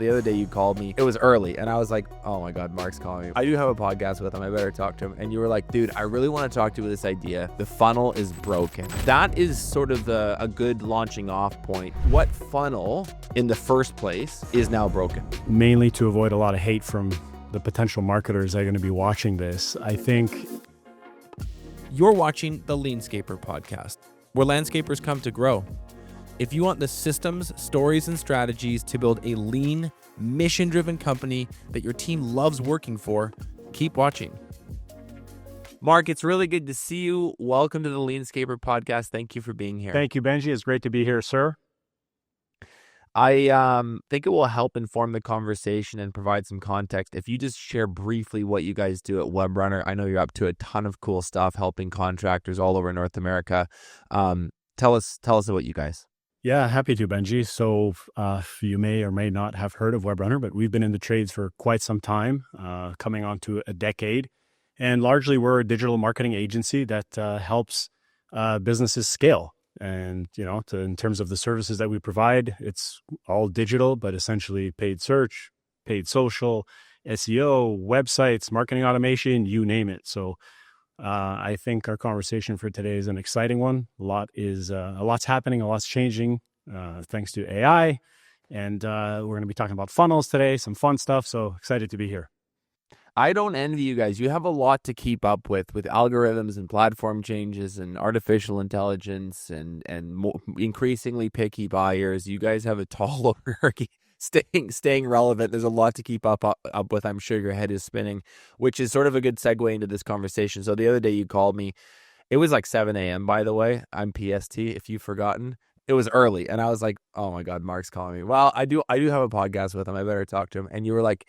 The other day you called me. It was early and I was like, oh my God, Marc's calling me. I do have a podcast with him. I better talk to him. And you were like, dude, I really want to talk to you with this idea. The funnel is broken. That is sort of a good launching off point. What funnel in the first place is now broken? Mainly to avoid a lot of hate from the potential marketers that are going to be watching this. I think you're watching the LeanScaper Podcast, where landscapers come to grow. If you want the systems, stories, and strategies to build a lean, mission-driven company that your team loves working for, keep watching. Marc, it's really good to see you. Welcome to the LeanScaper Podcast. Thank you for being here. Thank you, Benji. It's great to be here, sir. I think it will help inform the conversation and provide some context. If you just share briefly what you guys do at Webrunner. I know you're up to a ton of cool stuff, helping contractors all over North America. Tell us what you guys. Yeah, happy to, Benji. So you may or may not have heard of Webrunner, but we've been in the trades for quite some time, coming on to a decade. And largely, we're a digital marketing agency that helps businesses scale. And, in terms of the services that we provide, it's all digital, but essentially paid search, paid social, SEO, websites, marketing automation, you name it. So I think our conversation for today is an exciting one. A lot's happening, a lot's changing, thanks to AI. And we're going to be talking about funnels today, some fun stuff. So excited to be here. I don't envy you guys. You have a lot to keep up with algorithms and platform changes and artificial intelligence and increasingly picky buyers. You guys have a tall hierarchy. Staying relevant. There's a lot to keep up with. I'm sure your head is spinning, which is sort of a good segue into this conversation. So the other day you called me. It was like 7 a.m., by the way. I'm PST, if you've forgotten. It was early. And I was like, oh my God, Marc's calling me. Well, I do have a podcast with him. I better talk to him. And you were like,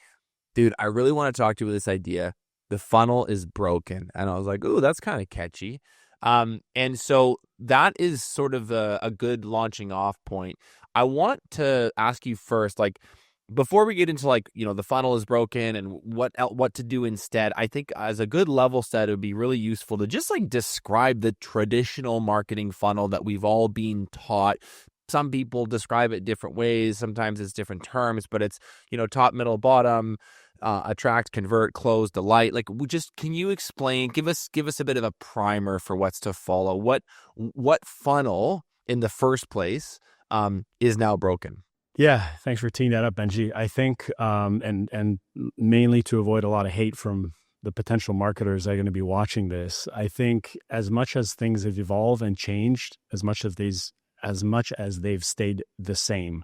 dude, I really want to talk to you with this idea. The funnel is broken. And I was like, ooh, that's kind of catchy. And so that is sort of a good launching off point. I want to ask you first, before we get into the funnel is broken and what to do instead, I think as a good level set, it would be really useful to just describe the traditional marketing funnel that we've all been taught. Some people describe it different ways. Sometimes it's different terms, but it's, top, middle, bottom, attract, convert, close, delight. Can you explain, give us a bit of a primer for what's to follow? What funnel in the first place is now broken? Yeah, thanks for teeing that up, Benji. I think, and mainly to avoid a lot of hate from the potential marketers that are going to be watching this, I think as much as things have evolved and changed, as much as they've stayed the same.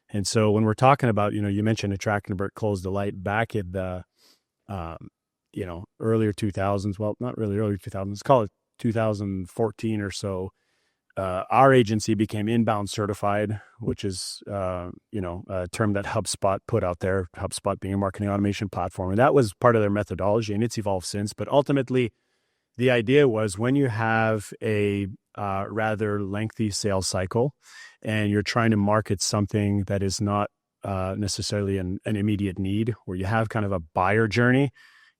And so when we're talking about, you mentioned attract, convert, close, delight back in the, earlier 2000s. Well, not really early 2000s. Call it 2014 or so. Our agency became inbound certified, which is, a term that HubSpot put out there, HubSpot being a marketing automation platform. And that was part of their methodology, and it's evolved since. But ultimately, the idea was when you have a rather lengthy sales cycle and you're trying to market something that is not necessarily an immediate need, where you have kind of a buyer journey,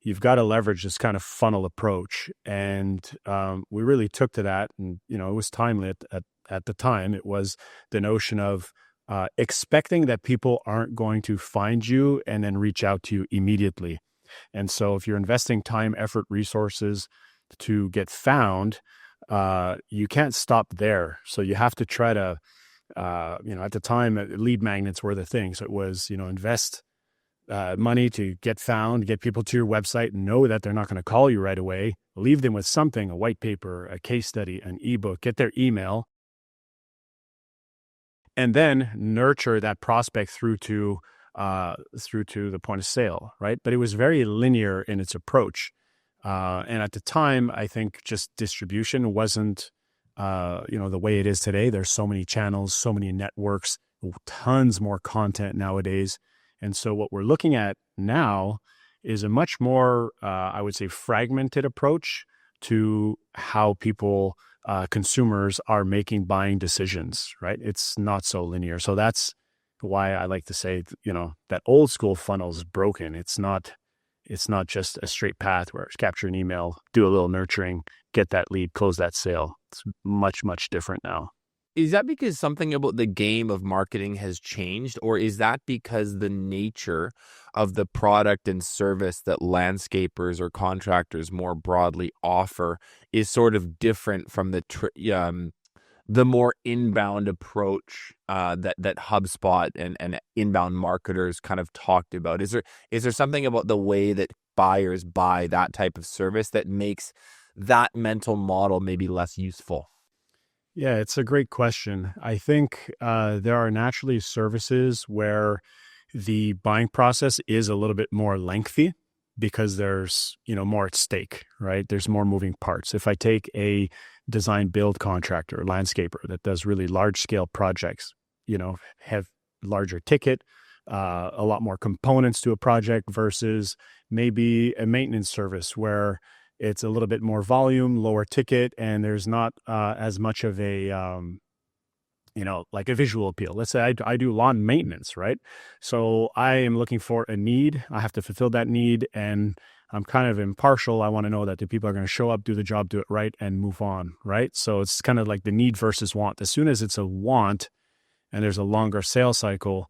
you've got to leverage this kind of funnel approach. And we really took to that. And, it was timely at the time. It was the notion of expecting that people aren't going to find you and then reach out to you immediately. And so if you're investing time, effort, resources to get found, you can't stop there. So you have to try to, at the time, lead magnets were the thing. So it was, invest money to get found, get people to your website, and know that they're not going to call you right away. Leave them with something, a white paper, a case study, an ebook, get their email, and then nurture that prospect through to the point of sale, right? But it was very linear in its approach. And at the time, I think just distribution wasn't, the way it is today. There's so many channels, so many networks, tons more content nowadays. And so what we're looking at now is a much more, I would say, fragmented approach to how people, consumers are making buying decisions, right? It's not so linear. So that's why I like to say, that old school funnel is broken. It's not just a straight path where it's capture an email, do a little nurturing, get that lead, close that sale. It's much, much different now. Is that because something about the game of marketing has changed, or is that because the nature of the product and service that landscapers or contractors more broadly offer is sort of different from the more inbound approach that HubSpot and inbound marketers kind of talked about? Is there something about the way that buyers buy that type of service that makes that mental model maybe less useful? Yeah, it's a great question. I think there are naturally services where the buying process is a little bit more lengthy because there's, more at stake, right? There's more moving parts. If I take a design build contractor, landscaper that does really large scale projects, have larger ticket, a lot more components to a project versus maybe a maintenance service where it's a little bit more volume, lower ticket, and there's not as much of a, like a visual appeal. Let's say I do lawn maintenance, right? So I am looking for a need. I have to fulfill that need, and I'm kind of impartial. I want to know that the people are going to show up, do the job, do it right, and move on, right? So it's kind of like the need versus want. As soon as it's a want and there's a longer sales cycle,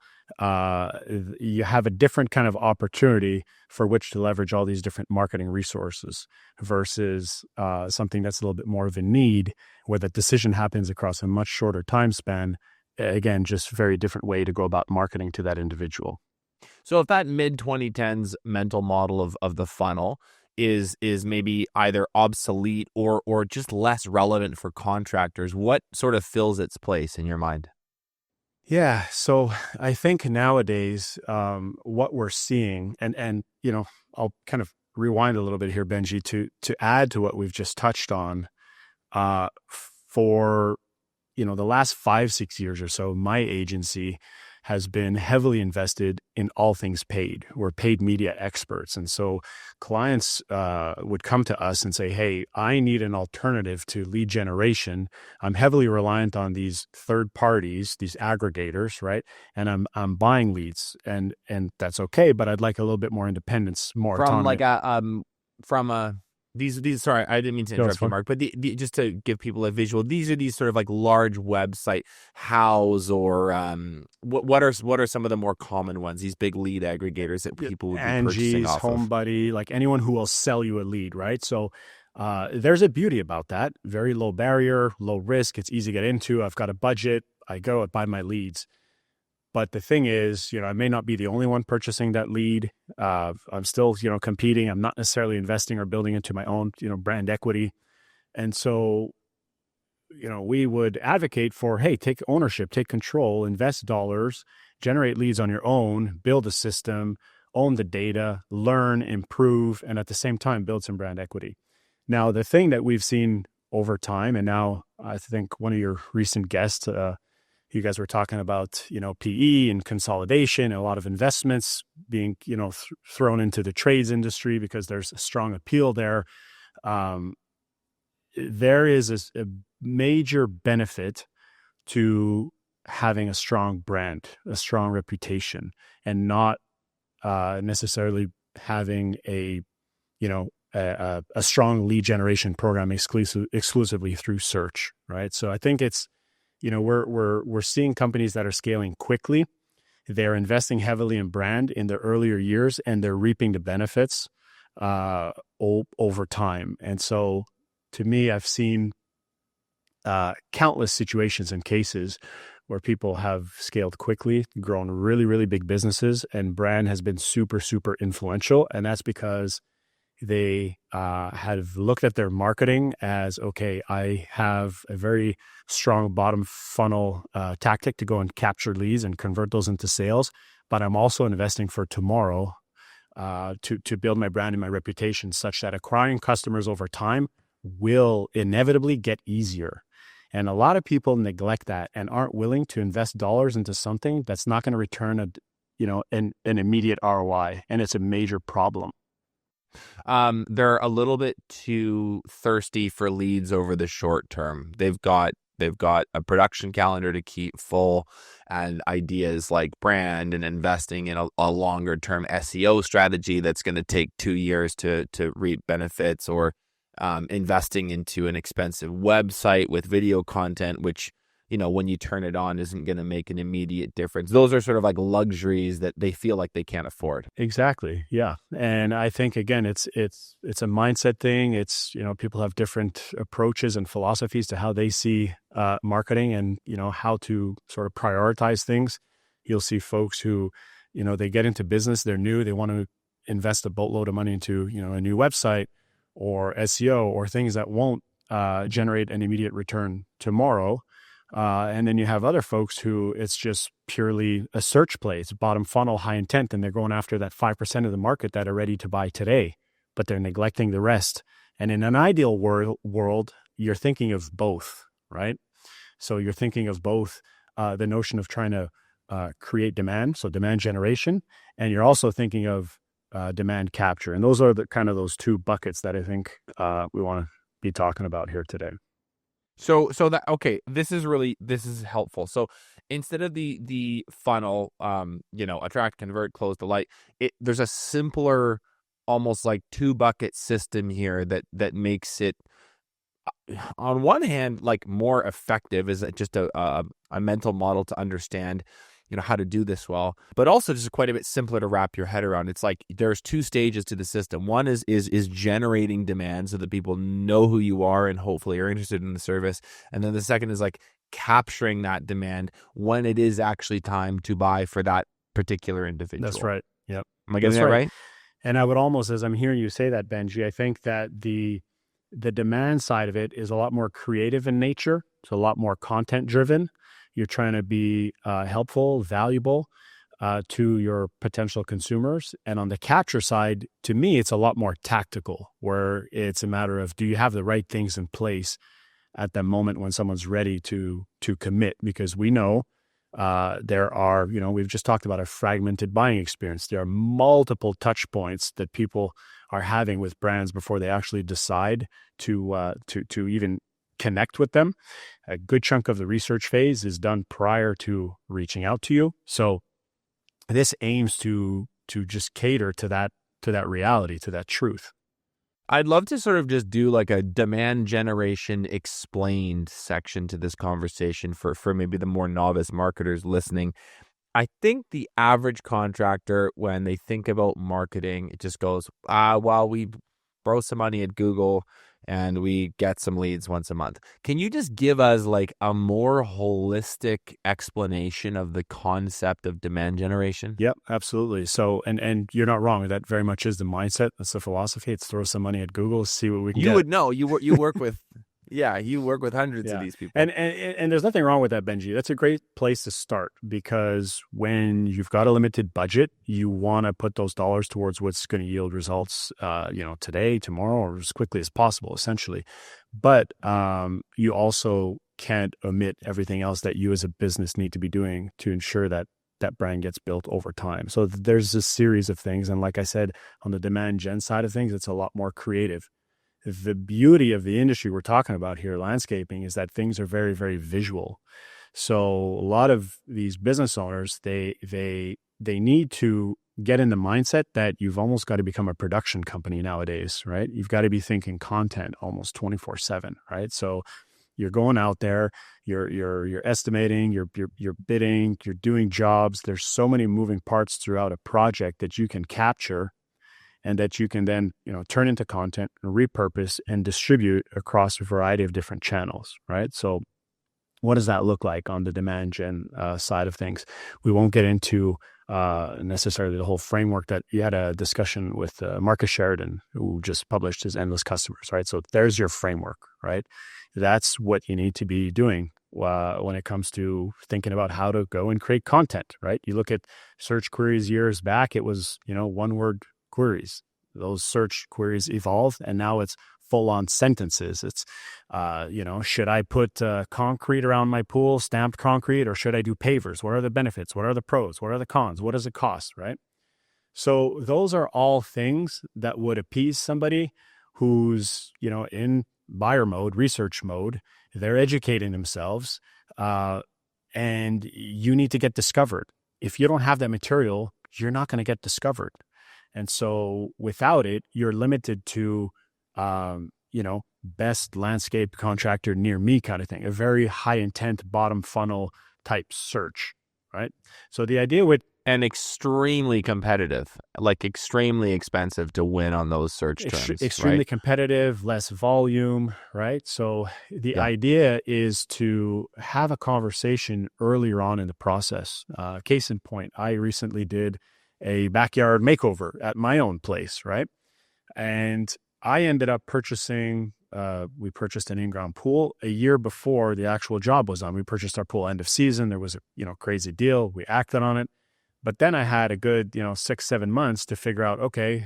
you have a different kind of opportunity for which to leverage all these different marketing resources versus something that's a little bit more of a need where the decision happens across a much shorter time span. Again, just very different way to go about marketing to that individual. So if that mid-2010s mental model of the funnel is maybe either obsolete or just less relevant for contractors, what sort of fills its place in your mind? Yeah, so I think nowadays what we're seeing, and I'll kind of rewind a little bit here, Benji, to add to what we've just touched on. For the last 5-6 years or so, my agency has been heavily invested in all things paid. We're paid media experts. And so clients would come to us and say, hey, I need an alternative to lead generation. I'm heavily reliant on these third parties, these aggregators, right? And I'm buying leads, and that's okay, but I'd like a little bit more independence, more autonomy. These sorry, I didn't mean to interrupt you, Mark, but just to give people a visual, these are these sort of like large website house or what are some of the more common ones? These big lead aggregators that people would be purchasing off of. HomeBuddy, like anyone who will sell you a lead, right? So there's a beauty about that. Very low barrier, low risk. It's easy to get into. I've got a budget. I go and buy my leads. But the thing is, I may not be the only one purchasing that lead. I'm still, competing. I'm not necessarily investing or building into my own, brand equity. And so, we would advocate for, hey, take ownership, take control, invest dollars, generate leads on your own, build a system, own the data, learn, improve, and at the same time, build some brand equity. Now, the thing that we've seen over time, and now I think one of your recent guests, you guys were talking about, PE and consolidation, and a lot of investments being, thrown into the trades industry because there's a strong appeal there. There is a major benefit to having a strong brand, a strong reputation, and not necessarily having a strong lead generation program exclusively through search, right? So I think it's, we're seeing companies that are scaling quickly. They're investing heavily in brand in the earlier years, and they're reaping the benefits over time. And so, to me, I've seen countless situations and cases where people have scaled quickly, grown really, really big businesses, and brand has been super, super influential. And that's because they have looked at their marketing as, okay, I have a very strong bottom funnel tactic to go and capture leads and convert those into sales, but I'm also investing for tomorrow to build my brand and my reputation such that acquiring customers over time will inevitably get easier. And a lot of people neglect that and aren't willing to invest dollars into something that's not going to return an immediate ROI, and it's a major problem. They're a little bit too thirsty for leads over the short term. They've got a production calendar to keep full, and ideas like brand and investing in a longer term SEO strategy that's going to take 2 years to reap benefits, or investing into an expensive website with video content, which when you turn it on isn't going to make an immediate difference. Those are sort of like luxuries that they feel like they can't afford. Exactly. Yeah. And I think, again, it's a mindset thing. It's, people have different approaches and philosophies to how they see marketing and, how to sort of prioritize things. You'll see folks who, they get into business, they're new, they want to invest a boatload of money into, a new website or SEO or things that won't generate an immediate return tomorrow. And then you have other folks who it's just purely a search play. It's bottom funnel, high intent, and they're going after that 5% of the market that are ready to buy today, but they're neglecting the rest. And in an ideal world, you're thinking of both, right? So you're thinking of both the notion of trying to create demand, so demand generation, and you're also thinking of demand capture. And those are the kind of those two buckets that I think we want to be talking about here today. So this is helpful. So instead of the funnel, attract, convert, close, delight, there's a simpler, almost like 2-bucket system here that makes it, on one hand, like more effective. Is just a mental model to understand how to do this well, but also just quite a bit simpler to wrap your head around. It's like there's 2 stages to the system. One is generating demand so that people know who you are and hopefully are interested in the service. And then the second is like capturing that demand when it is actually time to buy for that particular individual. That's right. Yep. Am I getting that right? And I would almost, as I'm hearing you say that, Benji, I think that the demand side of it is a lot more creative in nature. It's a lot more content driven. You're trying to be helpful, valuable to your potential consumers. And on the capture side, to me, it's a lot more tactical, where it's a matter of, do you have the right things in place at the moment when someone's ready to commit? Because we know there are, we've just talked about a fragmented buying experience. There are multiple touch points that people are having with brands before they actually decide to even connect with them. A good chunk of the research phase is done prior to reaching out to you. So this aims to just cater to that reality, to that truth. I'd love to sort of just do like a demand generation explained section to this conversation for maybe the more novice marketers listening. I think the average contractor, when they think about marketing, it just goes, we throw some money at Google and we get some leads once a month. Can you just give us like a more holistic explanation of the concept of demand generation? Yep, absolutely. So, and you're not wrong. That very much is the mindset. That's the philosophy. It's throw some money at Google, see what we can get. You would know. You work with, you work with hundreds of these people. And there's nothing wrong with that, Benji. That's a great place to start, because when you've got a limited budget, you want to put those dollars towards what's going to yield results, today, tomorrow, or as quickly as possible, essentially. But you also can't omit everything else that you as a business need to be doing to ensure that that brand gets built over time. So there's a series of things. And like I said, on the demand gen side of things, it's a lot more creative. The beauty of the industry we're talking about here, landscaping, is that things are very, very visual. So a lot of these business owners, they need to get in the mindset that you've almost got to become a production company nowadays, right? You've got to be thinking content almost 24/7, right? So you're going out there, you're estimating, you're bidding, you're doing jobs. There's so many moving parts throughout a project that you can capture, and that you can then, turn into content, repurpose, and distribute across a variety of different channels, right? So what does that look like on the demand gen side of things? We won't get into necessarily the whole framework. That you had a discussion with Marcus Sheridan, who just published his Endless Customers, right? So there's your framework, right? That's what you need to be doing when it comes to thinking about how to go and create content, right? You look at search queries years back, it was, one-word queries. Those search queries evolved, and now it's full-on sentences. It's, should I put concrete around my pool, stamped concrete, or should I do pavers? What are the benefits? What are the pros? What are the cons? What does it cost, right? So those are all things that would appease somebody who's, in buyer mode, research mode. They're educating themselves, and you need to get discovered. If you don't have that material, you're not going to get discovered. And so without it, you're limited to, best landscape contractor near me kind of thing, a very high intent bottom funnel type search, right? So the idea with and extremely competitive, like extremely expensive to win on those search terms. Extremely right? competitive, less volume, right? So the idea is to have a conversation earlier on in the process. Case in point, I recently did a backyard makeover at my own place, right? And I ended up purchasing, we purchased an in-ground pool a year before the actual job was done. We purchased our pool end of season. There was a crazy deal. We acted on it. But then I had a good 6-7 months to figure out, okay,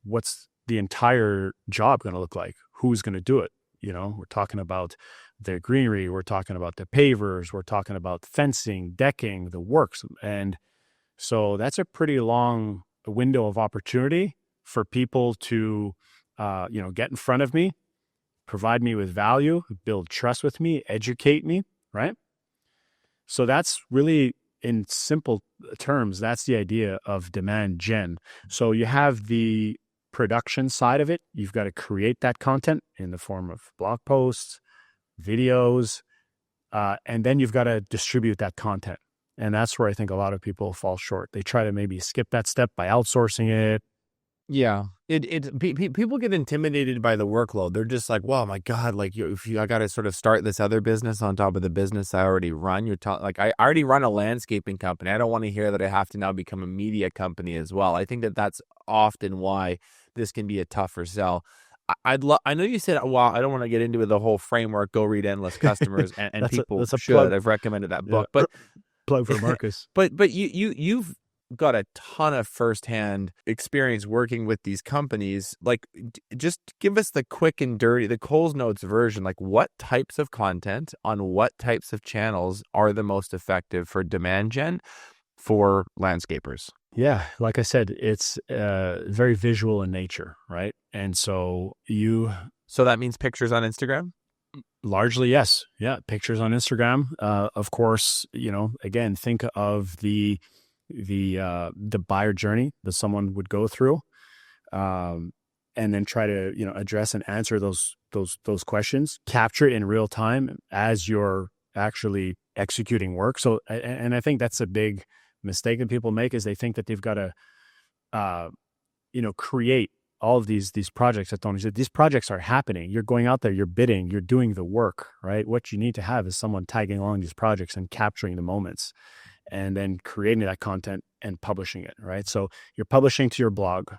what's the entire job going to look like? Who's going to do it? We're talking about the greenery. We're talking about the pavers. We're talking about fencing, decking, the works. And so that's a pretty long window of opportunity for people to, get in front of me, provide me with value, build trust with me, educate me, right? So that's really, in simple terms, that's the idea of demand gen. So you have the production side of it. You've got to create that content in the form of blog posts, videos, and then you've got to distribute that content. And that's where I think a lot of people fall short. They try to maybe skip that step by outsourcing it. Yeah, people get intimidated by the workload. They're just like, "Well, my God, like I got to sort of start this other business on top of the business I already run." I already run a landscaping company. I don't want to hear that I have to now become a media company as well. I think that that's often why this can be a tougher sell. I know you said, well, I don't want to get into the whole framework. Go read Endless Customers, and people should. Plug. I've recommended that book, but plug for Marcus. But you've got a ton of firsthand experience working with these companies. Like, just give us the quick and dirty, the Coles Notes version. Like, what types of content on what types of channels are the most effective for demand gen for landscapers? Yeah, like I said, it's very visual in nature, right? And so that means pictures on Instagram? Largely, yes. Yeah, pictures on Instagram. Of course, again, think of the buyer journey that someone would go through, and then try to address and answer those questions, capture it in real time as you're actually executing work. So, and I think that's a big mistake that people make, is they think that they've got to create all of these projects that don't exist. These projects are happening. You're going out there, you're bidding, you're doing the work, right? What you need to have is someone tagging along these projects and capturing the moments, and then creating that content and publishing it, right? So you're publishing to your blog,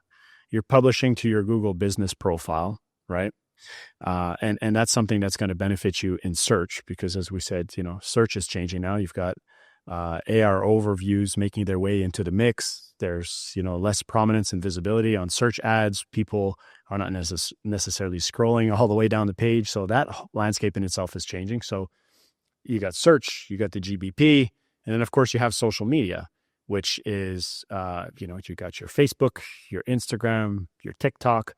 you're publishing to your Google business profile, right? And that's something that's going to benefit you in search, because as we said, search is changing now. You've got AR overviews making their way into the mix. There's, less prominence and visibility on search ads. People are not necessarily scrolling all the way down the page. So that landscape in itself is changing. So you got search, you got the GBP, and then of course you have social media, which is, you got your Facebook, your Instagram, your TikTok,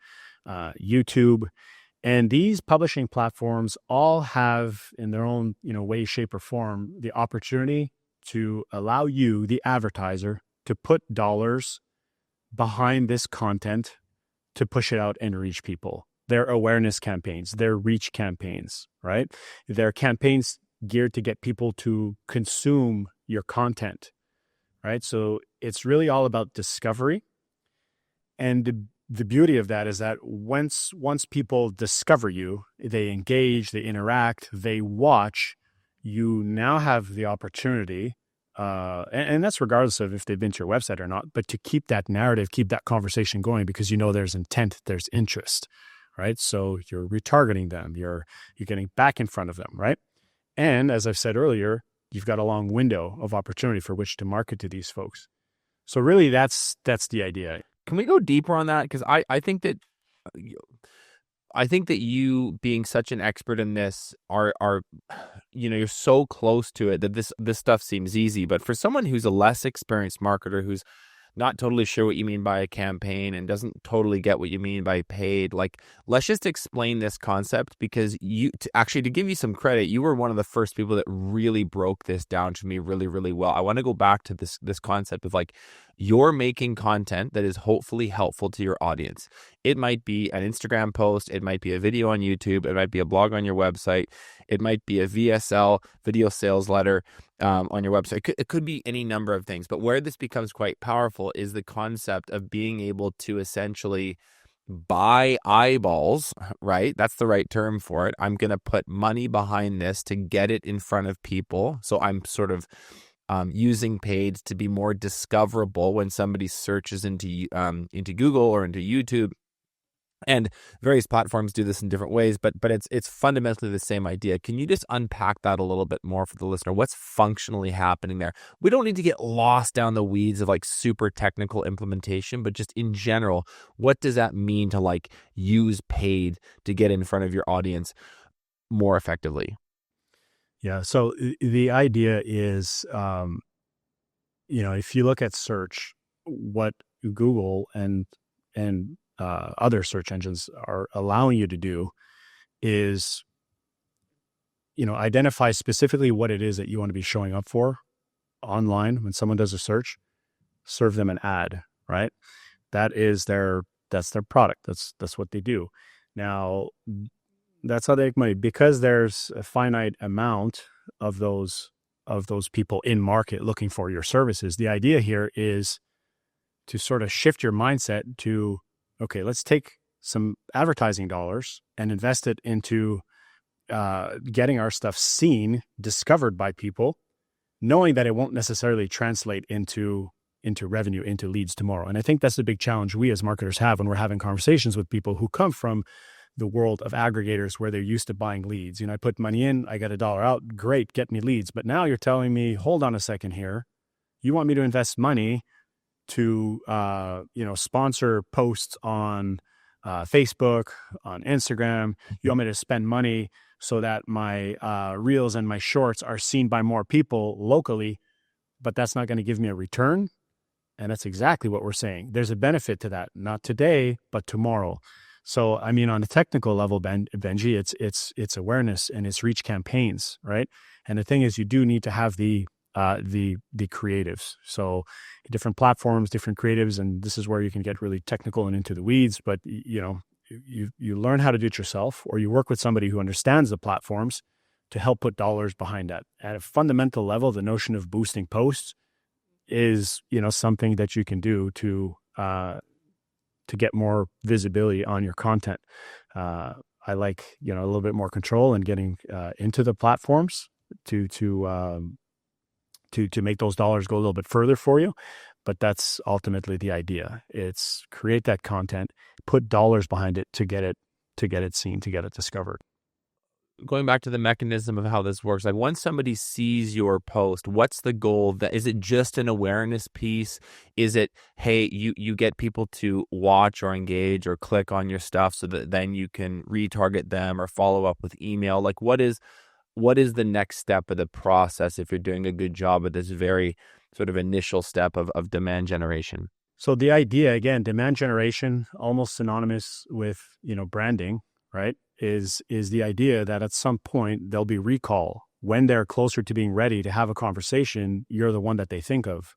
YouTube. And these publishing platforms all have, in their own, way, shape, or form, the opportunity to allow you, the advertiser, to put dollars behind this content to push it out and reach people. Their awareness campaigns, their reach campaigns, right? Their campaigns geared to get people to consume your content, right? So it's really all about discovery. And the beauty of that is that once people discover you, they engage, they interact, they watch, you now have the opportunity, and that's regardless of if they've been to your website or not, but to keep that narrative, keep that conversation going, because there's intent, there's interest, right? So you're retargeting them, you're getting back in front of them, right? And as I've said earlier, you've got a long window of opportunity for which to market to these folks. So really, that's the idea. Can we go deeper on that? Because I think that you, being such an expert in this, are you're so close to it that this stuff seems easy. But for someone who's a less experienced marketer, who's not totally sure what you mean by a campaign and doesn't totally get what you mean by paid, like, let's just explain this concept, because to give you some credit, you were one of the first people that really broke this down to me really, really well. I want to go back to this concept of, like, you're making content that is hopefully helpful to your audience. It might be an Instagram post, it might be a video on YouTube, it might be a blog on your website, it might be a VSL, video sales letter on your website. It could be any number of things, but where this becomes quite powerful is the concept of being able to essentially buy eyeballs, right? That's the right term for it. I'm going to put money behind this to get it in front of people. So I'm sort of using paid to be more discoverable when somebody searches into Google or into YouTube. And various platforms do this in different ways, but it's fundamentally the same idea. Can you just unpack that a little bit more for the listener? What's functionally happening there? We don't need to get lost down the weeds of like super technical implementation, but just in general, what does that mean to like use paid to get in front of your audience more effectively? Yeah. So the idea is, if you look at search, what Google and other search engines are allowing you to do is, identify specifically what it is that you want to be showing up for online. When someone does a search, serve them an ad, right? That's their product. That's what they do. Now, that's how they make money, because there's a finite amount of those people in market looking for your services. The idea here is to sort of shift your mindset to, okay, let's take some advertising dollars and invest it into getting our stuff seen, discovered by people, knowing that it won't necessarily translate into revenue, into leads tomorrow. And I think that's the big challenge we as marketers have when we're having conversations with people who come from the world of aggregators where they're used to buying leads. I put money in, I get $1 out, great, get me leads. But now you're telling me, hold on a second here. You want me to invest money to sponsor posts on Facebook, on Instagram. You want me to spend money so that my reels and my shorts are seen by more people locally, but that's not going to give me a return. And that's exactly what we're saying. There's a benefit to that, not today, but tomorrow. So, on a technical level, Benji, it's awareness and it's reach campaigns, right? And the thing is, you do need to have the creatives. So different platforms, different creatives, and this is where you can get really technical and into the weeds. But you learn how to do it yourself, or you work with somebody who understands the platforms to help put dollars behind that. At a fundamental level, the notion of boosting posts is something that you can do to get more visibility on your content. I like a little bit more control and getting into the platforms to make those dollars go a little bit further for you. But that's ultimately the idea. It's create that content, put dollars behind it to get it seen, to get it discovered. Going back to the mechanism of how this works, like once somebody sees your post, what's the goal? Is it just an awareness piece? Is it, hey, you get people to watch or engage or click on your stuff so that then you can retarget them or follow up with email? Like what is the next step of the process if you're doing a good job at this very sort of initial step of demand generation? So the idea, again, demand generation, almost synonymous with, branding, right? Is the idea that at some point there'll be recall. When they're closer to being ready to have a conversation, you're the one that they think of.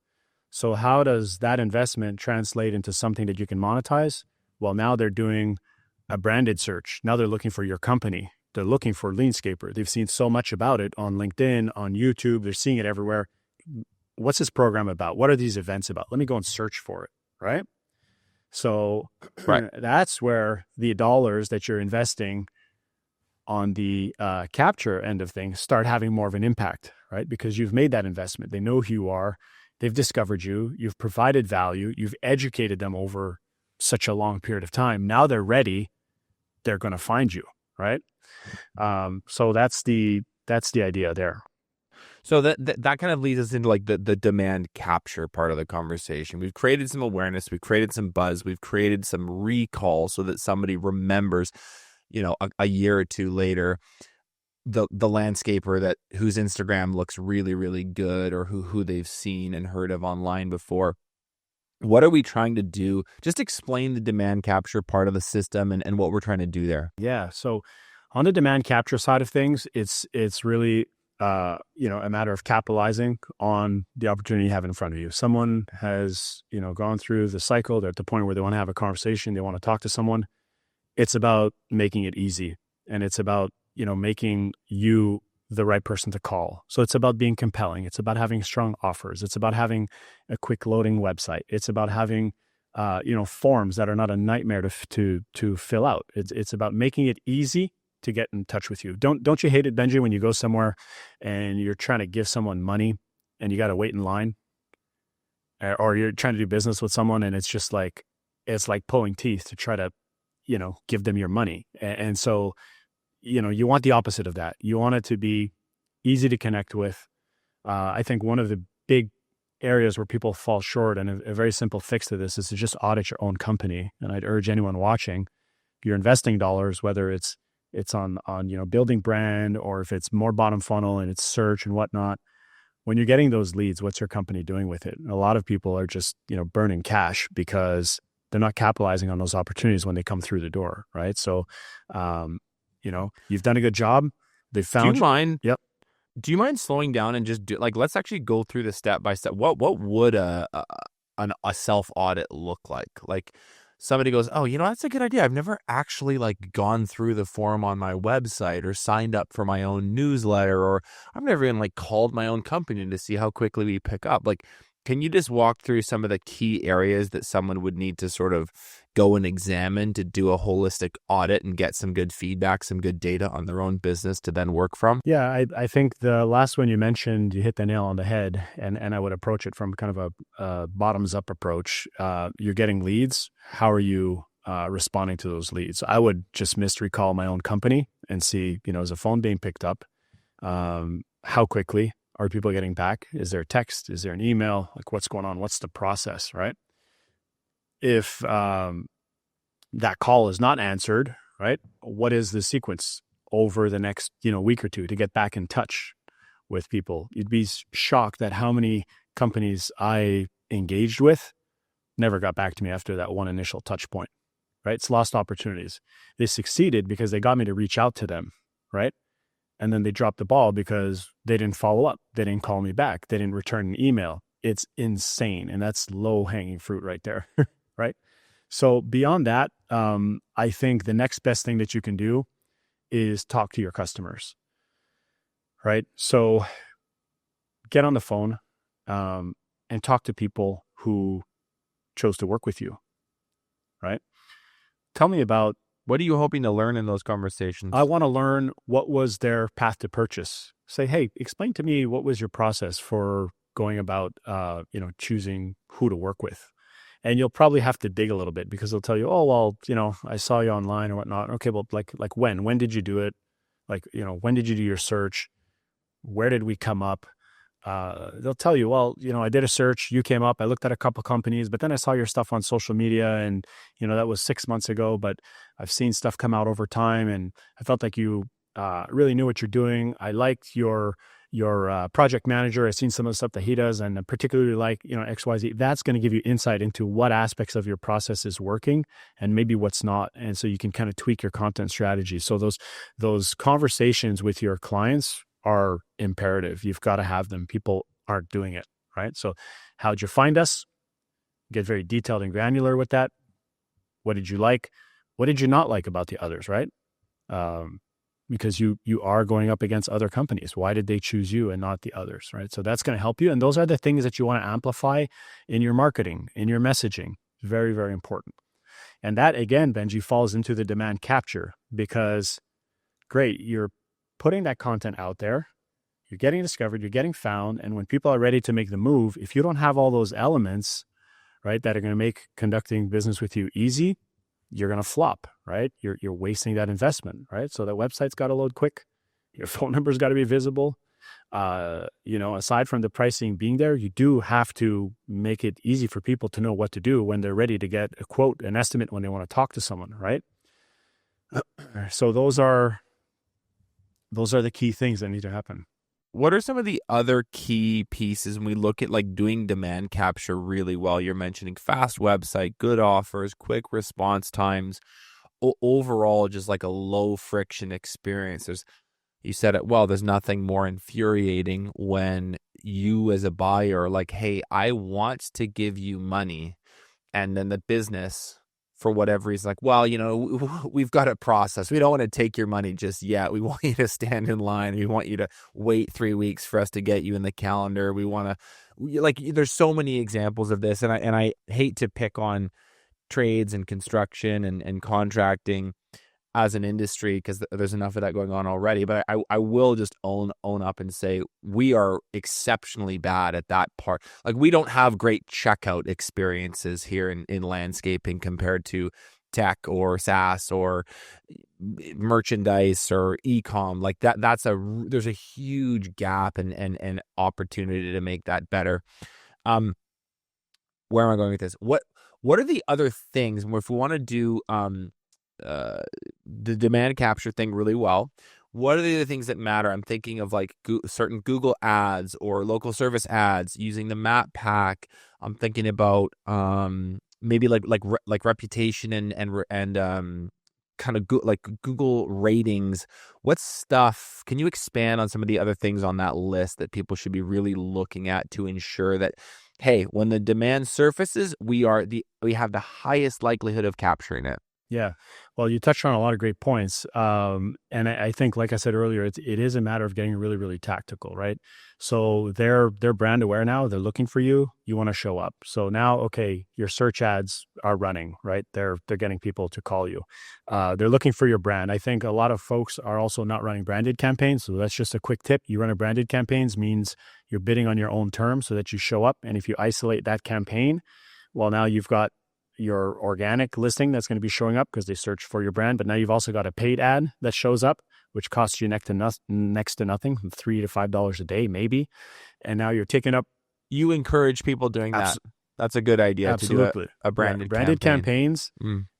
So how does that investment translate into something that you can monetize? Well, now they're doing a branded search. Now they're looking for your company. They're looking for LeanScaper. They've seen so much about it on LinkedIn, on YouTube. They're seeing it everywhere. What's this program about? What are these events about? Let me go and search for it, right? So that's where the dollars that you're investing on the capture end of things start having more of an impact, right? Because you've made that investment. They know who you are. They've discovered you. You've provided value. You've educated them over such a long period of time. Now they're ready. They're going to find you, right? So that's the idea there. So that kind of leads us into like the demand capture part of the conversation. We've created some awareness, we've created some buzz, we've created some recall so that somebody remembers, a year or two later, the landscaper whose Instagram looks really, really good, or who they've seen and heard of online before. What are we trying to do? Just explain the demand capture part of the system and what we're trying to do there. Yeah. So on the demand capture side of things, it's really a matter of capitalizing on the opportunity you have in front of you. Someone has, gone through the cycle. They're at the point where they want to have a conversation. They want to talk to someone. It's about making it easy. And it's about, making you the right person to call. So it's about being compelling. It's about having strong offers. It's about having a quick loading website. It's about having, forms that are not a nightmare to fill out. It's about making it easy to get in touch with you. Don't you hate it, Benji, when you go somewhere and you're trying to give someone money and you got to wait in line, or you're trying to do business with someone and it's just like, it's like pulling teeth to try to, give them your money. And so, you want the opposite of that. You want it to be easy to connect with. I think one of the big areas where people fall short, and a very simple fix to this, is to just audit your own company. And I'd urge anyone watching, if you're investing dollars, whether it's on building brand, or if it's more bottom funnel and it's search and whatnot, when you're getting those leads, what's your company doing with it? A lot of people are just, burning cash because they're not capitalizing on those opportunities when they come through the door, right? So, you've done a good job. They found. Do you mind? Yep. Do you mind slowing down and just let's actually go through the step by step. What would a self audit look like? Like, somebody goes, oh, that's a good idea. I've never actually gone through the form on my website or signed up for my own newsletter, or I've never even called my own company to see how quickly we pick up. Can you just walk through some of the key areas that someone would need to sort of go and examine to do a holistic audit and get some good feedback, some good data on their own business to then work from? Yeah, I think the last one you mentioned, you hit the nail on the head, and I would approach it from kind of a bottoms-up approach. You're getting leads. How are you responding to those leads? I would just mystery call my own company and see, is the phone being picked up? How quickly are people getting back? Is there a text? Is there an email? What's going on? What's the process, right? If that call is not answered, right, what is the sequence over the next, week or two to get back in touch with people? You'd be shocked at how many companies I engaged with never got back to me after that one initial touch point, right? It's lost opportunities. They succeeded because they got me to reach out to them, right? And then they dropped the ball because they didn't follow up. They didn't call me back. They didn't return an email. It's insane. And that's low-hanging fruit right there, right? So beyond that, I think the next best thing that you can do is talk to your customers, right? So get on the phone and talk to people who chose to work with you, right? Tell me about, what are you hoping to learn in those conversations? I want to learn what was their path to purchase. Say, hey, explain to me, what was your process for going about, choosing who to work with? And you'll probably have to dig a little bit, because they'll tell you, oh, well, I saw you online or whatnot. Okay, well, when did you do it? When did you do your search? Where did we come up? They'll tell you, well, I did a search, you came up, I looked at a couple companies, but then I saw your stuff on social media, and, that was 6 months ago, but I've seen stuff come out over time, and I felt like you really knew what you're doing. I liked your project manager. I've seen some of the stuff that he does, and I particularly like, XYZ. That's going to give you insight into what aspects of your process is working and maybe what's not. And so you can kind of tweak your content strategy. So those conversations with your clients are imperative. You've got to have them. People aren't doing it, right? So how'd you find us? Get very detailed and granular with that. What did you like? What did you not like about the others, right? Because you are going up against other companies. Why did they choose you and not the others, right? So that's going to help you. And those are the things that you want to amplify in your marketing, in your messaging. Very, very important. And that, again, Benji, falls into the demand capture, because great, you're putting that content out there, you're getting discovered, you're getting found. And when people are ready to make the move, if you don't have all those elements, right, that are going to make conducting business with you easy, you're going to flop, right? You're wasting that investment, right? So that website's got to load quick. Your phone number's got to be visible. Aside from the pricing being there, you do have to make it easy for people to know what to do when they're ready to get a quote, an estimate, when they want to talk to someone, right? So those are the key things that need to happen. What are some of the other key pieces when we look at doing demand capture really well? You're mentioning fast website, good offers, quick response times, overall just a low friction experience. There's, you said it well. There's nothing more infuriating when you as a buyer are like, hey, I want to give you money. And then the business, for whatever reason, like, well, we've got a process. We don't want to take your money just yet. We want you to stand in line. We want you to wait 3 weeks for us to get you in the calendar. We want to, like, there's so many examples of this. And I hate to pick on trades and construction and contracting as an industry, because there's enough of that going on already. But I will just own up and say we are exceptionally bad at that part. Like, we don't have great checkout experiences here in landscaping compared to tech or SaaS or merchandise or e-com. Like there's a huge gap and opportunity to make that better. Where am I going with this? What are the other things, if we want to do the demand capture thing really well, what are the other things that matter? I'm thinking of like certain Google ads or local service ads using the map pack. I'm thinking about maybe like reputation and kind of like Google ratings. What stuff can you expand on some of the other things on that list that people should be really looking at to ensure that, hey, when the demand surfaces, we have the highest likelihood of capturing it? Yeah. Well, you touched on a lot of great points. And I think, like I said earlier, it is a matter of getting really, really tactical, right? So they're brand aware now. They're looking for you. You want to show up. So now, okay, your search ads are running, right? They're getting people to call you. They're looking for your brand. I think a lot of folks are also not running branded campaigns. So that's just a quick tip. You run a branded campaigns means you're bidding on your own terms so that you show up. And if you isolate that campaign, well, now you've got your organic listing that's going to be showing up because they search for your brand. But now you've also got a paid ad that shows up, which costs you next to nothing, $3 to $5 a day, maybe. And now you're taking up. You encourage people doing that. That's a good idea. Absolutely. To do a branded campaigns.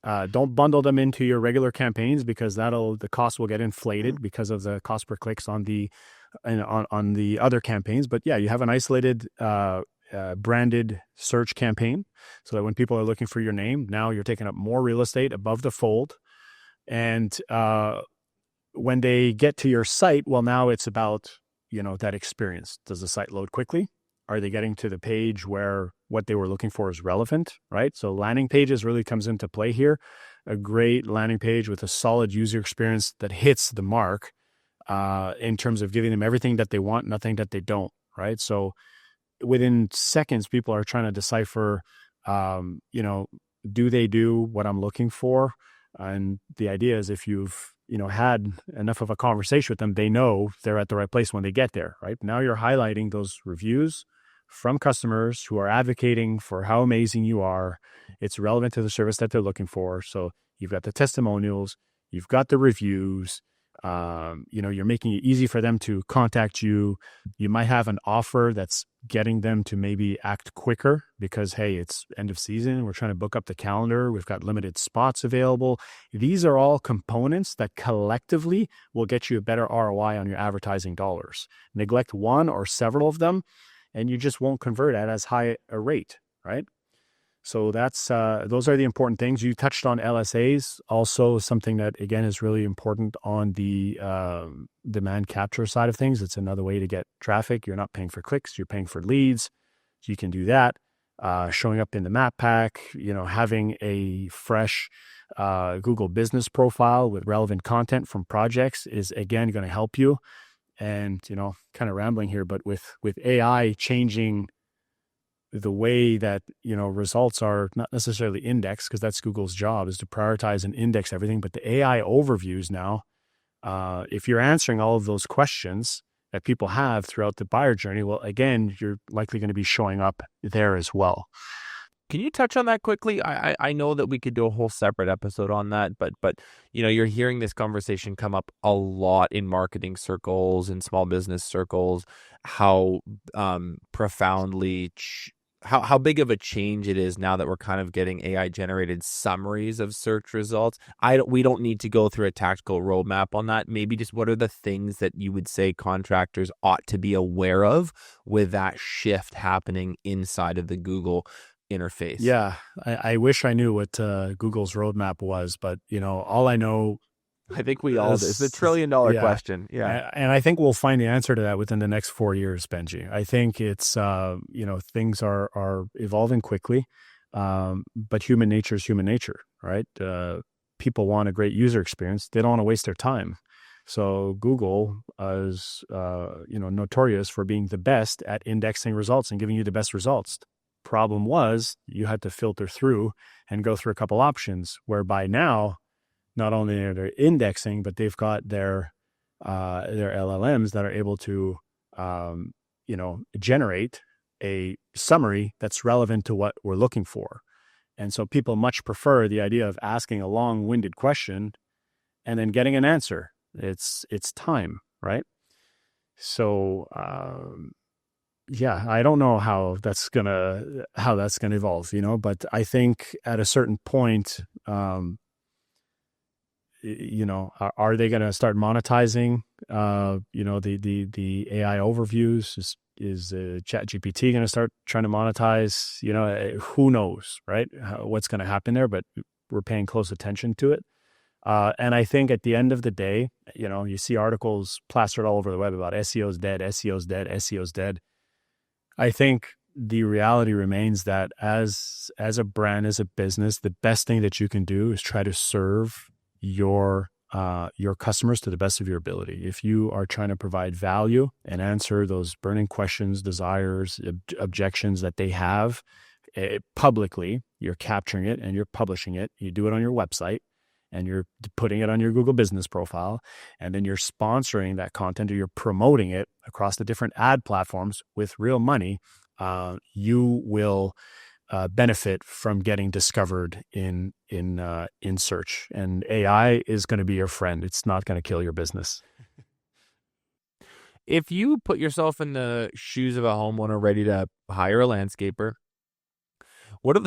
Don't bundle them into your regular campaigns, because the cost will get inflated because of the cost per clicks on the other campaigns. But yeah, you have an isolated branded search campaign, so that when people are looking for your name, now you're taking up more real estate above the fold. And when they get to your site, well, now it's about, that experience. Does the site load quickly? Are they getting to the page where what they were looking for is relevant, right? So landing pages really comes into play here. A great landing page with a solid user experience that hits the mark in terms of giving them everything that they want, nothing that they don't, right? So within seconds, people are trying to decipher, do they do what I'm looking for? And the idea is, if you've, had enough of a conversation with them, they know they're at the right place when they get there, right? Now you're highlighting those reviews from customers who are advocating for how amazing you are. It's relevant to the service that they're looking for. So you've got the testimonials, you've got the reviews, you're making it easy for them to contact you. You might have an offer that's getting them to maybe act quicker because, hey, it's end of season. We're trying to book up the calendar. We've got limited spots available. These are all components that collectively will get you a better ROI on your advertising dollars. Neglect one or several of them, and you just won't convert at as high a rate, right? So that's those are the important things. You touched on LSAs, also something that, again, is really important on the demand capture side of things. It's another way to get traffic. You're not paying for clicks, you're paying for leads. So you can do that. Showing up in the map pack, having a fresh Google business profile with relevant content from projects is, again, going to help you. And, kind of rambling here, but with AI changing the way that, results are not necessarily indexed, because that's Google's job, is to prioritize and index everything. But the AI overviews now, if you're answering all of those questions that people have throughout the buyer journey, well, again, you're likely going to be showing up there as well. Can you touch on that quickly? I know that we could do a whole separate episode on that, but you're hearing this conversation come up a lot in marketing circles and small business circles, how profoundly how big of a change it is now that we're kind of getting AI generated summaries of search results. We don't need to go through a tactical roadmap on that. Maybe just what are the things that you would say contractors ought to be aware of with that shift happening inside of the Google interface? Yeah, I wish I knew what Google's roadmap was, but all I know I think we all do. It's the $1 trillion question. Yeah. And I think we'll find the answer to that within the next 4 years, Benji. I think it's, things are evolving quickly, but human nature is human nature, right? People want a great user experience. They don't want to waste their time. So Google is, notorious for being the best at indexing results and giving you the best results. Problem was you had to filter through and go through a couple options, whereby now not only are they indexing, but they've got their LLMs that are able to, generate a summary that's relevant to what we're looking for. And so people much prefer the idea of asking a long-winded question and then getting an answer. It's time, right? So, I don't know how that's gonna evolve, but I think at a certain point, are they going to start monetizing, the AI overviews? Is ChatGPT going to start trying to monetize? Who knows, right? What's going to happen there, but we're paying close attention to it. And I think at the end of the day, you see articles plastered all over the web about SEO's dead, SEO's dead, SEO's dead. I think the reality remains that as a brand, as a business, the best thing that you can do is try to serve your customers to the best of your ability. If you are trying to provide value and answer those burning questions, desires, objections that they have publicly, you're capturing it and you're publishing it. You do it on your website and you're putting it on your Google business profile, and then you're sponsoring that content or you're promoting it across the different ad platforms with real money. You will benefit from getting discovered in search, and AI is going to be your friend. It's not going to kill your business. If you put yourself in the shoes of a homeowner ready to hire a landscaper, what are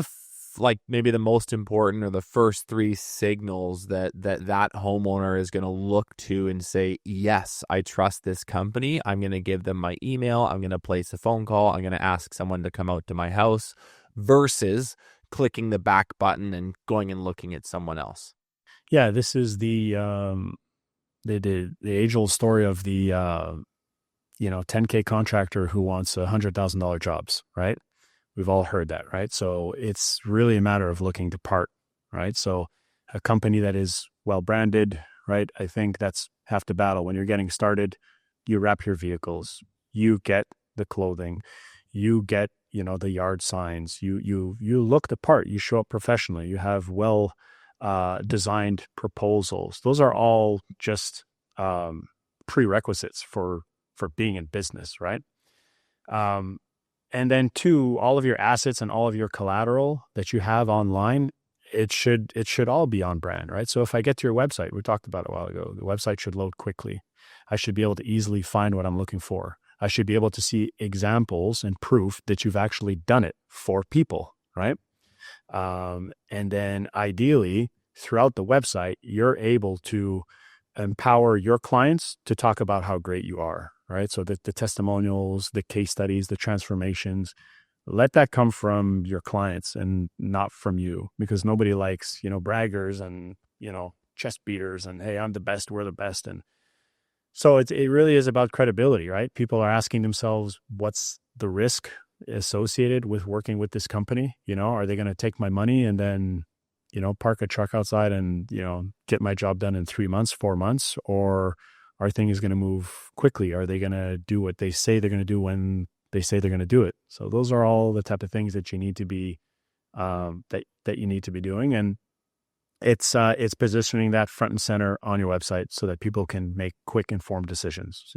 maybe the most important or the first 3 signals that homeowner is going to look to and say, yes, I trust this company. I'm going to give them my email. I'm going to place a phone call. I'm going to ask someone to come out to my house, versus clicking the back button and going and looking at someone else? Yeah, this is the age-old story of the 10K contractor who wants $100,000 jobs, right? We've all heard that, right? So it's really a matter of looking the part, right? So a company that is well branded, right? I think that's half the battle. When you're getting started, you wrap your vehicles, you get the clothing, you get the yard signs, you look the part, you show up professionally, you have well designed proposals. Those are all just prerequisites for being in business, right? And then 2, all of your assets and all of your collateral that you have online, it should all be on brand, right? So if I get to your website, we talked about it a while ago, the website should load quickly. I should be able to easily find what I'm looking for. I should be able to see examples and proof that you've actually done it for people, right? And then ideally, throughout the website, you're able to empower your clients to talk about how great you are, right? So that the testimonials, the case studies, the transformations, let that come from your clients and not from you, because nobody likes, braggers and, chest beaters and, hey, I'm the best, we're the best. And so it really is about credibility, right? People are asking themselves, what's the risk associated with working with this company? Are they going to take my money and then, park a truck outside and, get my job done in 3 months, 4 months? Or are things going to move quickly? Are they going to do what they say they're going to do when they say they're going to do it? So those are all the type of things that you need to be, that you need to be doing. And it's positioning that front and center on your website so that people can make quick, informed decisions.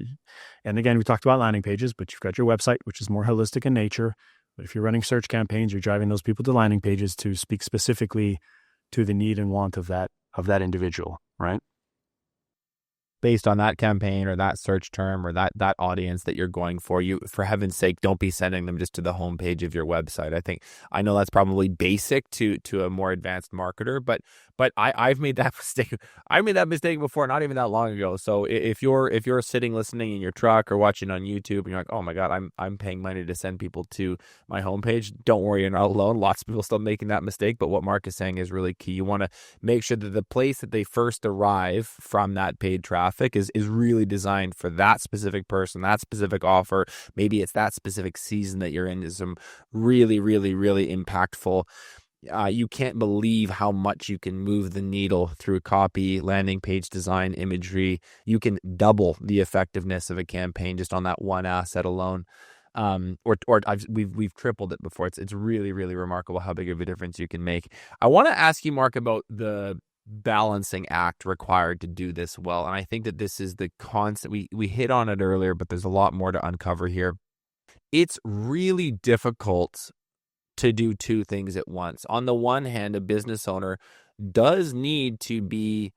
And again, we talked about landing pages, but you've got your website, which is more holistic in nature. But if you're running search campaigns, you're driving those people to landing pages to speak specifically to the need and want of that individual, right? based on that campaign or that search term or that audience that you're going for. You, for heaven's sake, don't be sending them just to the homepage of your website. I know that's probably basic to a more advanced marketer, but I've made that mistake. I made that mistake before, not even that long ago. So if you're sitting listening in your truck or watching on YouTube and you're like, oh my God, I'm paying money to send people to my homepage, don't worry, you're not alone. Lots of people still making that mistake. But what Marc is saying is really key. You want to make sure that the place that they first arrive from that paid traffic is really designed for that specific person, that specific offer. Maybe it's that specific season that you're in. Is some really, really, really impactful. You can't believe how much you can move the needle through copy, landing page design, imagery. You can double the effectiveness of a campaign just on that one asset alone. We've tripled it before. It's really, really remarkable how big of a difference you can make. I want to ask you, Marc, about the balancing act required to do this well. And I think that this is the constant, we hit on it earlier, but there's a lot more to uncover here. It's really difficult to do two things at once. On the one hand, a business owner does need to be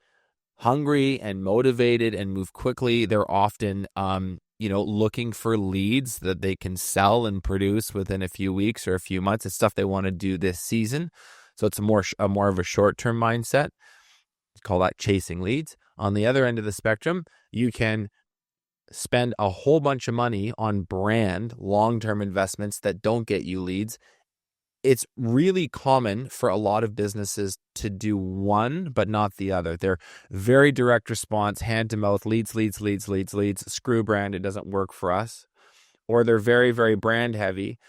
hungry and motivated and move quickly. They're often, looking for leads that they can sell and produce within a few weeks or a few months. It's stuff they want to do this season. So it's more of a short-term mindset. Call that chasing leads. On the other end of the spectrum, you can spend a whole bunch of money on brand, long-term investments that don't get you leads. It's really common for a lot of businesses to do one, but not the other. They're very direct response, hand to mouth, leads, screw brand, it doesn't work for us. Or they're very, very brand heavy.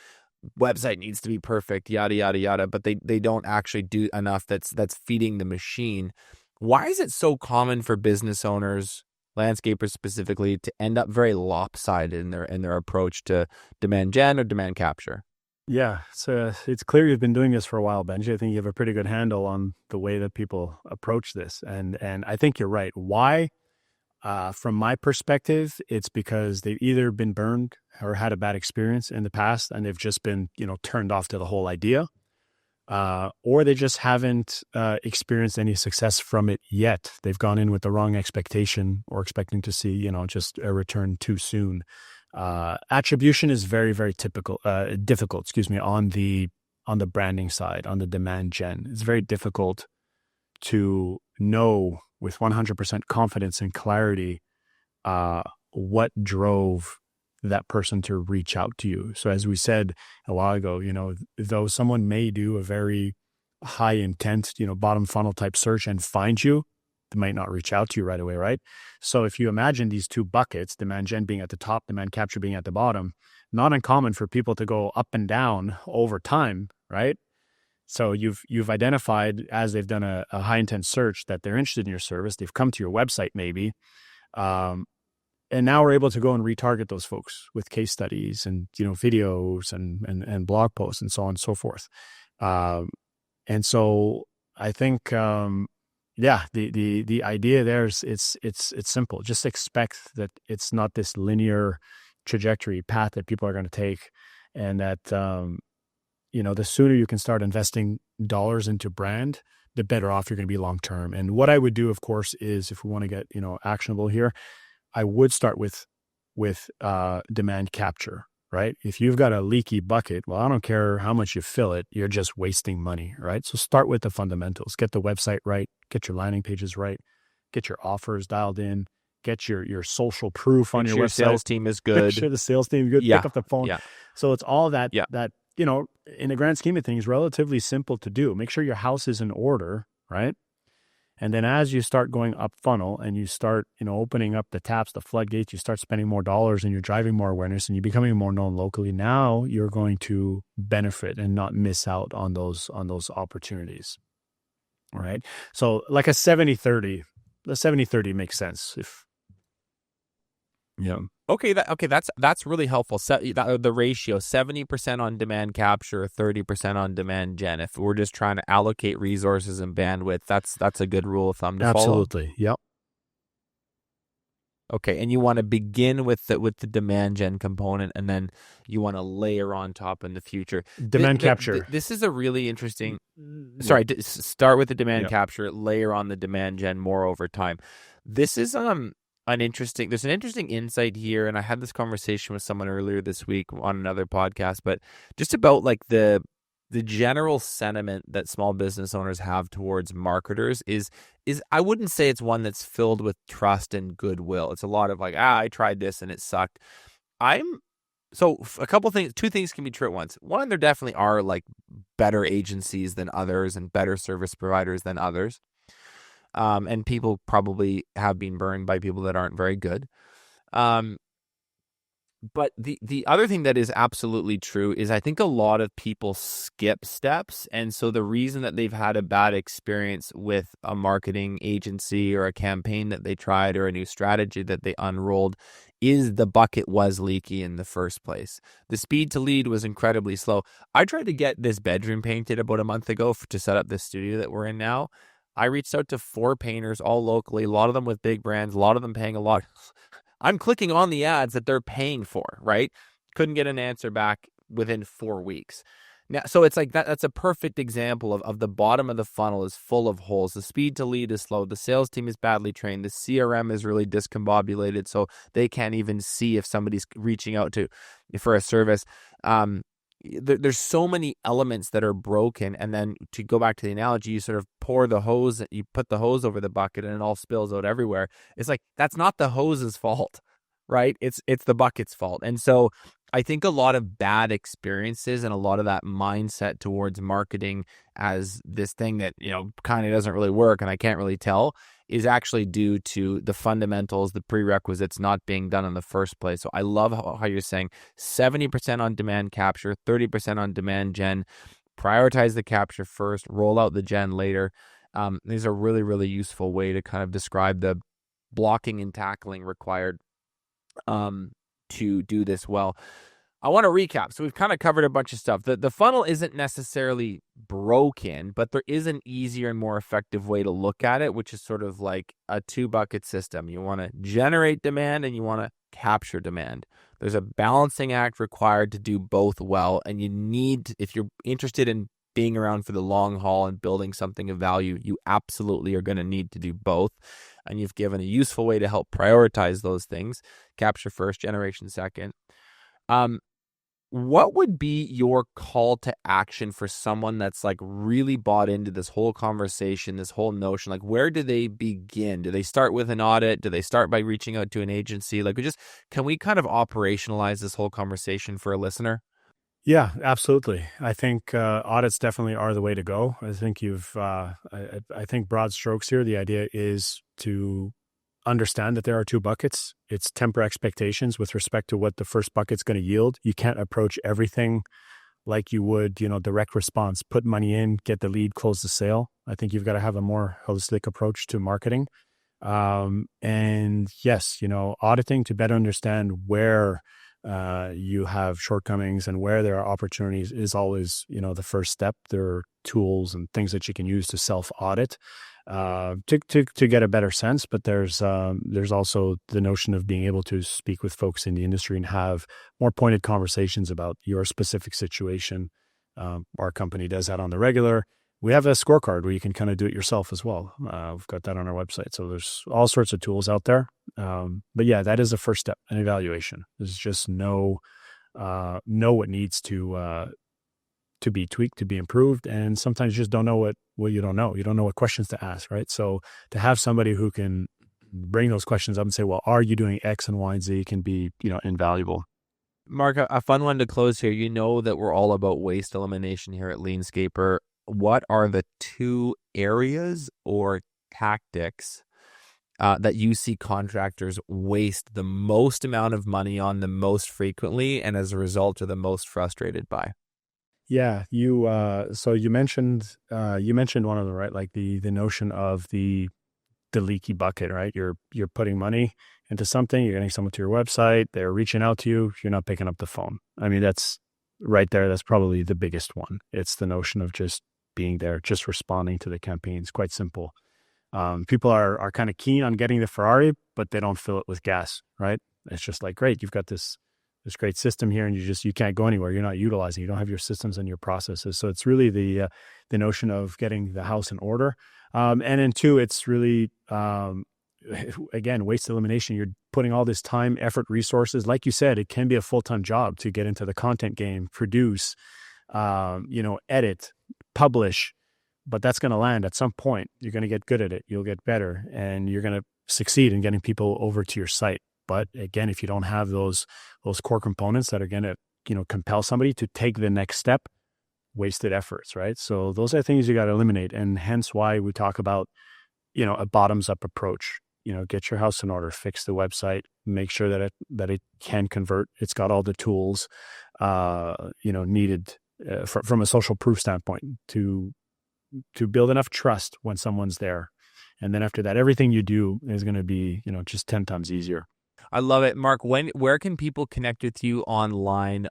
Website needs to be perfect, yada, yada, yada, but they don't actually do enough that's feeding the machine. Why is it so common for business owners, landscapers specifically, to end up very lopsided in their approach to demand gen or demand capture? Yeah, so it's clear you've been doing this for a while, Benji. I think you have a pretty good handle on the way that people approach this. And I think you're right. Why? From my perspective, it's because they've either been burned or had a bad experience in the past and they've just been, turned off to the whole idea. Or they just haven't experienced any success from it yet. They've gone in with the wrong expectation or expecting to see, just a return too soon. Attribution is very, very difficult, on the branding side, on the demand gen. It's very difficult to know with 100% confidence and clarity what drove that person to reach out to you. So as we said a while ago, though someone may do a very high intent, bottom funnel type search and find you, they might not reach out to you right away, right? So if you imagine these two buckets, demand gen being at the top, demand capture being at the bottom, not uncommon for people to go up and down over time, right? So you've identified, as they've done a high intent search, that they're interested in your service. They've come to your website maybe, and now we're able to go and retarget those folks with case studies and videos and blog posts and so on and so forth. And so I think the idea there is it's simple. Just expect that it's not this linear trajectory path that people are going to take, and that the sooner you can start investing dollars into brand, the better off you're going to be long term. And what I would do, of course, is if we want to get actionable here, I would start with demand capture. Right? If you've got a leaky bucket, well, I don't care how much you fill it, you're just wasting money, right? So start with the fundamentals. Get the website right, get your landing pages right, get your offers dialed in, get your social proof on your website. Sales team is good. Make sure the sales team is good. Yeah. Pick up the phone. Yeah. So it's all that in the grand scheme of things, relatively simple to do. Make sure your house is in order, right? And then as you start going up funnel and you start, opening up the taps, the floodgates, you start spending more dollars and you're driving more awareness and you're becoming more known locally. Now you're going to benefit and not miss out on those opportunities. All right. So like a 70-30, the 70-30 makes sense. Okay, that's really helpful. The ratio, 70% on demand capture, 30% on demand gen. If we're just trying to allocate resources and bandwidth, that's a good rule of thumb to follow. Absolutely. Yep. Okay, and you want to begin with the demand gen component, and then you want to layer on top in the future. Demand capture. This is a really interesting. Sorry, start with the demand capture, layer on the demand gen more over time. This is there's an interesting insight here, and I had this conversation with someone earlier this week on another podcast, but just about like the general sentiment that small business owners have towards marketers is I wouldn't say it's one that's filled with trust and goodwill. It's a lot of like, I tried this and it sucked. A couple things, two things can be true at once. One, there definitely are like better agencies than others and better service providers than others. And people probably have been burned by people that aren't very good. But the other thing that is absolutely true is I think a lot of people skip steps. And so the reason that they've had a bad experience with a marketing agency or a campaign that they tried or a new strategy that they unrolled is the bucket was leaky in the first place. The speed to lead was incredibly slow. I tried to get this bedroom painted about a month ago to set up this studio that we're in now. I reached out to 4 painters, all locally, a lot of them with big brands, a lot of them paying a lot. I'm clicking on the ads that they're paying for, right? Couldn't get an answer back within 4 weeks. Now, so it's like that's a perfect example of the bottom of the funnel is full of holes. The speed to lead is slow. The sales team is badly trained. The CRM is really discombobulated, so they can't even see if somebody's reaching out for a service. There's so many elements that are broken, and then to go back to the analogy, you sort of pour the hose, you put the hose over the bucket and it all spills out everywhere. It's like, that's not the hose's fault, right? It's the bucket's fault. And so I think a lot of bad experiences and a lot of that mindset towards marketing as this thing that, kind of doesn't really work and I can't really tell is actually due to the fundamentals, the prerequisites not being done in the first place. So I love how you're saying 70% on demand capture, 30% on demand gen, prioritize the capture first, roll out the gen later. These are really, really useful way to kind of describe the blocking and tackling required to do this well. I want to recap. So we've kind of covered a bunch of stuff. The funnel isn't necessarily broken, but there is an easier and more effective way to look at it, which is sort of like a 2-bucket system. You want to generate demand and you want to capture demand. There's a balancing act required to do both well. And you need, if you're interested in being around for the long haul and building something of value, you absolutely are going to need to do both. And you've given a useful way to help prioritize those things. Capture first, generation second. What would be your call to action for someone that's like really bought into this whole conversation, this whole notion? Like, where do they begin? Do they start with an audit? Do they start by reaching out to an agency? Like, can we kind of operationalize this whole conversation for a listener? Yeah, absolutely. I think audits definitely are the way to go. I think I think broad strokes here. The idea is to understand that there are 2 buckets. It's temper expectations with respect to what the first bucket's going to yield. You can't approach everything like you would, direct response, put money in, get the lead, close the sale. I think you've got to have a more holistic approach to marketing. And yes, auditing to better understand where you have shortcomings and where there are opportunities is always, the first step. There are tools and things that you can use to self-audit to get a better sense. But there's also the notion of being able to speak with folks in the industry and have more pointed conversations about your specific situation. Our company does that on the regular. We have a scorecard where you can kind of do it yourself as well. We've got that on our website. So there's all sorts of tools out there. But yeah, that is the first step, an evaluation. Is just know what needs to be tweaked, to be improved. And sometimes you just don't know what you don't know. You don't know what questions to ask, right? So to have somebody who can bring those questions up and say, well, are you doing X and Y and Z can be, invaluable. Marc, a fun one to close here. You know that we're all about waste elimination here at LeanScaper. What are the 2 areas or tactics that you see contractors waste the most amount of money on the most frequently, and as a result are the most frustrated by? Yeah, so you mentioned one of them, right? Like the notion of the leaky bucket, right? You're putting money into something, you're getting someone to your website, they're reaching out to you, you're not picking up the phone. I mean, that's right there. That's probably the biggest one. It's the notion of just being there, just responding to the campaigns. Quite simple. People are kind of keen on getting the Ferrari, but they don't fill it with gas, right? It's just like, great, you've got this great system here, and you can't go anywhere. You're not utilizing. You don't have your systems and your processes. So it's really the notion of getting the house in order. And then 2, it's really again, waste elimination. You're putting all this time, effort, resources. Like you said, it can be a full-time job to get into the content game, produce, edit, publish, but that's going to land at some point. You're going to get good at it. You'll get better, and you're going to succeed in getting people over to your site. But again, if you don't have those core components that are going to, compel somebody to take the next step, wasted efforts, right? So those are things you got to eliminate. And hence why we talk about, a bottoms up approach. Get your house in order, fix the website, make sure that it can convert. It's got all the tools, needed from a social proof standpoint to build enough trust when someone's there. And then after that, everything you do is going to be, just 10 times easier. I love it. Marc, where can people connect with you online?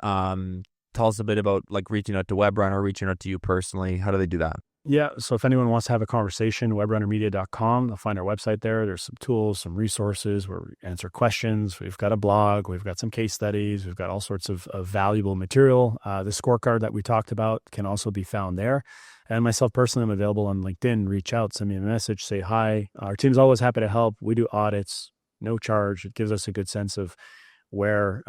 Tell us a bit about like reaching out to Webrunner, reaching out to you personally. How do they do that? Yeah. So if anyone wants to have a conversation, webrunnermedia.com, they'll find our website there. There's some tools, some resources where we answer questions. We've got a blog. We've got some case studies. We've got all sorts of valuable material. The scorecard that we talked about can also be found there. And myself personally, I'm available on LinkedIn. Reach out, send me a message, say hi. Our team's always happy to help. We do audits, no charge. It gives us a good sense of where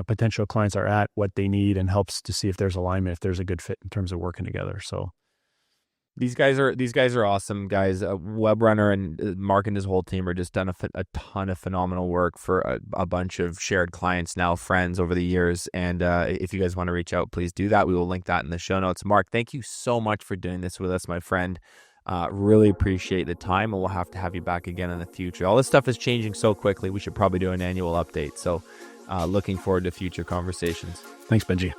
potential clients are at, what they need, and helps to see if there's alignment, if there's a good fit in terms of working together. So these guys are awesome guys. Webrunner and Marc and his whole team are just done a ton of phenomenal work for a bunch of shared clients, now friends over the years. And if you guys want to reach out, please do that. We will link that in the show notes. Marc, thank you so much for doing this with us, my friend. Really appreciate the time, and we'll have to have you back again in the future. All this stuff is changing so quickly. We should probably do an annual update. So looking forward to future conversations. Thanks, Benji.